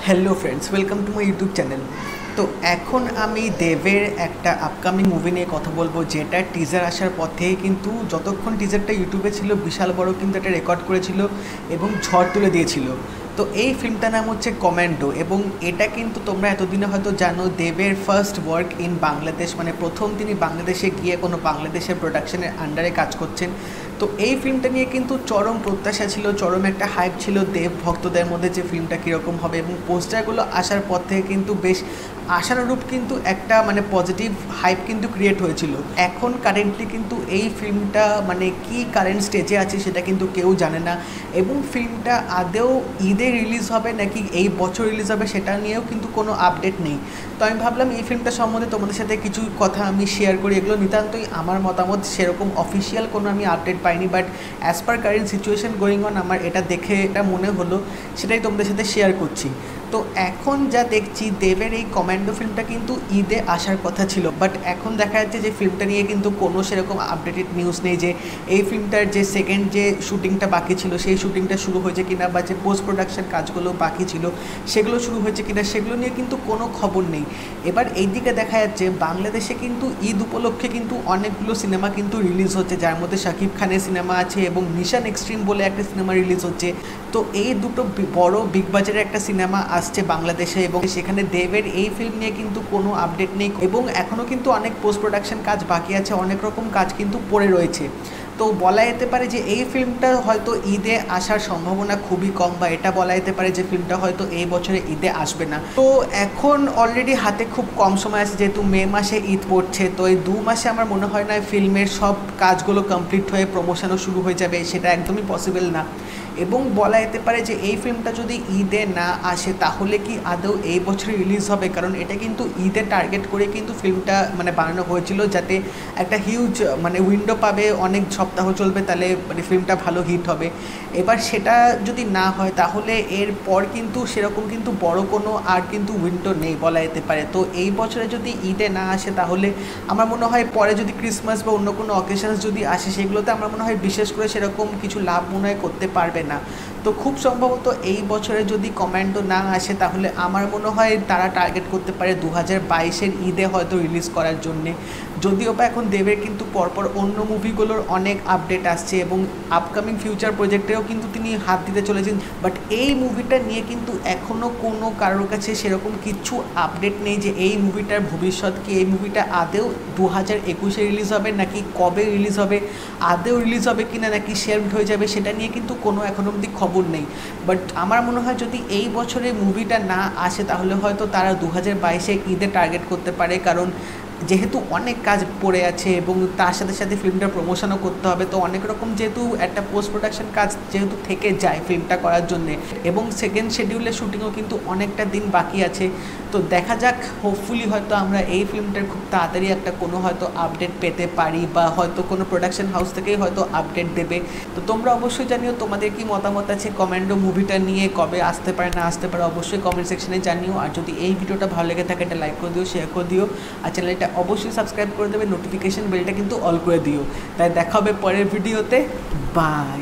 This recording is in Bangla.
Hello friends, welcome to my YouTube channel. তো এখন আমি দেবের একটা আপকামিং মুভি নিয়ে কথা বলবো, যেটা টিজার আসার পর থেকে কিন্তু যতক্ষণ টিজারটা ইউটিউবে ছিল বিশাল বড় কিন্তু একটা রেকর্ড করেছিল এবং ঝড় তুলে দিয়েছিল। তো এই ফিল্মটার নাম হচ্ছে কমান্ডো, এবং এটা কিন্তু তোমরা এতদিনে হয়তো জানো দেবের ফার্স্ট ওয়ার্ক ইন বাংলাদেশ, মানে প্রথম তিনি বাংলাদেশে গিয়ে কোনো বাংলাদেশের প্রোডাকশনের আন্ডারে কাজ করছেন। তো এই ফিল্মটা নিয়ে কিন্তু চরম প্রত্যাশা ছিল, চরম একটা হাইপ ছিল দেব ভক্তদের মধ্যে যে ফিল্মটা কীরকম হবে, এবং পোস্টারগুলো আসার পর থেকে কিন্তু বেশ আশানুরূপ কিন্তু একটা মানে পজিটিভ হাইপ কিন্তু ক্রিয়েট হয়েছিল। এখন কারেন্টলি কিন্তু এই ফিল্মটা মানে কি কারেন্ট স্টেজে আছে সেটা কিন্তু কেউ জানে না, এবং ফিল্মটা আদৌ ঈদে রিলিজ হবে নাকি এই বছর রিলিজ হবে সেটা নিয়েও কিন্তু কোনো আপডেট নেই। তো আমি ভাবলাম এই ফিল্মটা সম্বন্ধে তোমাদের সাথে কিছু কথা আমি শেয়ার করি। এগুলো নিতান্তই আমার মতামত, সেরকম অফিসিয়াল কোনো আমি আপডেট পাইনি, but as per current situation going on আমার এটা দেখে এটা মনে হলো, সেটাই তোমাদের সাথে শেয়ার করছি। তো এখন যা দেখছি দেবের এই কমান্ডো ফিল্মটা কিন্তু ঈদে আসার কথা ছিল, বাট এখন দেখা যাচ্ছে যে ফিল্মটা নিয়ে কিন্তু কোনো সেরকম আপডেটেড নিউজ নেই যে এই ফিল্মটার যে সেকেন্ড যে শুটিংটা বাকি ছিল সেই শুটিংটা শুরু হয়েছে কিনা, বা যে পোস্ট প্রোডাকশন কাজগুলো বাকি ছিল সেগুলো শুরু হয়েছে কিনা সেগুলো নিয়ে কিন্তু কোনো খবর নেই। এবার এই দিকে দেখা যাচ্ছে বাংলাদেশে কিন্তু ঈদ উপলক্ষে কিন্তু অনেকগুলো সিনেমা কিন্তু রিলিজ হচ্ছে, যার মধ্যে শাকিব খানের সিনেমা আছে এবং মিশন এক্সট্রিম বলে একটা সিনেমা রিলিজ হচ্ছে। তো এই দুটো বড় বিগ বাজারের একটা সিনেমা আসছে বাংলাদেশে, এবং সেখানে দেবের এই ফিল্ম নিয়ে কিন্তু কোনো আপডেট নেই, এবং এখনও কিন্তু অনেক পোস্ট প্রোডাকশন কাজ বাকি আছে, অনেক রকম কাজ কিন্তু পড়ে রয়েছে। তো বলা যেতে পারে যে এই ফিল্মটা হয়তো ঈদে আসার সম্ভাবনা খুবই কম, বা এটা বলা যেতে পারে যে ফিল্মটা হয়তো এই বছরে ঈদে আসবে না। তো এখন অলরেডি হাতে খুব কম সময় আছে, যেহেতু মে মাসে ঈদ পড়ছে, তো এই 2 মাসে আমার মনে হয় না ফিল্মের সব কাজগুলো কমপ্লিট হয়ে প্রমোশনও শুরু হয়ে যাবে, সেটা একদমই পসিবল না। এবং বলা যেতে পারে যে এই ফিল্মটা যদি ঈদে না আসে তাহলে কি আদৌ এই বছরে রিলিজ হবে, কারণ এটা কিন্তু ঈদে টার্গেট করে কিন্তু ফিল্মটা মানে বানানো হয়েছিল, যাতে একটা হিউজ মানে উইন্ডো পাবে, অনেক সপ্তাহ চলবে, তাহলে মানে ফিল্মটা ভালো হিট হবে। এবার সেটা যদি না হয় তাহলে এরপর কিন্তু সেরকম কিন্তু বড় কোনো আর কিন্তু উইন্ডো নেই বলা যেতে পারে। তো এই বছরে যদি ঈদে না আসে তাহলে আমার মনে হয় পরে যদি ক্রিসমাস বা অন্য কোনো অকেশনস যদি আসে সেগুলোতে আমার মনে হয় বিশেষ করে সেরকম কিছু লাভ মনে হয় করতে পারবে না। তো খুব সম্ভবত এই বছরে যদি কমান্ডো না আসে তাহলে আমার মনে হয় তারা টার্গেট করতে পারে 2022-এর ঈদে হয়তো রিলিজ করার জন্যে। যদিও বা এখন দেবের কিন্তু পরপর অন্য মুভিগুলোর অনেক আপডেট আসছে, এবং আপকামিং ফিউচার প্রজেক্টেও কিন্তু তিনি হাত দিতে চলেছেন, বাট এই মুভিটা নিয়ে কিন্তু এখনও কোনো কারোর কাছে সেরকম কিছু আপডেট নেই যে এই মুভিটার ভবিষ্যৎ কি, এই মুভিটা আদেও 2021-এ রিলিজ হবে নাকি কবে রিলিজ হবে, আদেও রিলিজ হবে কিনা নাকি শেলফড হয়ে যাবে, সেটা নিয়ে কিন্তু কোনো এখন অবধি খবর নেই। বাট আমার মনে হয় যদি এই বছরে মুভিটা না আসে তাহলে হয়তো তারা 2022-এ ঈদে টার্গেট করতে পারে, কারণ যেহেতু অনেক কাজ পড়ে আছে এবং তার সাথে সাথে ফিল্মটার প্রমোশনও করতে হবে, তো অনেক রকম যেহেতু একটা পোস্ট প্রোডাকশন কাজ যেহেতু থেকে যায় ফিল্মটা করার জন্যে, এবং সেকেন্ড শিডিউলের শুটিংও কিন্তু অনেকটা দিন বাকি আছে। তো দেখা যাক, হোপফুলি হয়তো আমরা এই ফিল্মটার খুব তাড়াতাড়ি একটা কোনো হয়তো আপডেট পেতে পারি, বা হয়তো কোনো প্রোডাকশন হাউস থেকেই হয়তো আপডেট দেবে। তো তোমরা অবশ্যই জানিও তোমাদের কি মতামত আছে কমান্ডো মুভিটা নিয়ে, কবে আসতে পারে না আসতে পারে অবশ্যই কমেন্ট সেকশনে জানিও। আর যদি এই ভিডিওটা ভালো লেগে থাকে এটা লাইক করে দিও, শেয়ার করে দিও, আর চ্যানেলটা অবশ্যই সাবস্ক্রাইব করে দেবে, নোটিফিকেশন বেলটা কিন্তু অল করে দিও। তাই দেখা হবে পরের ভিডিওতে, বাই।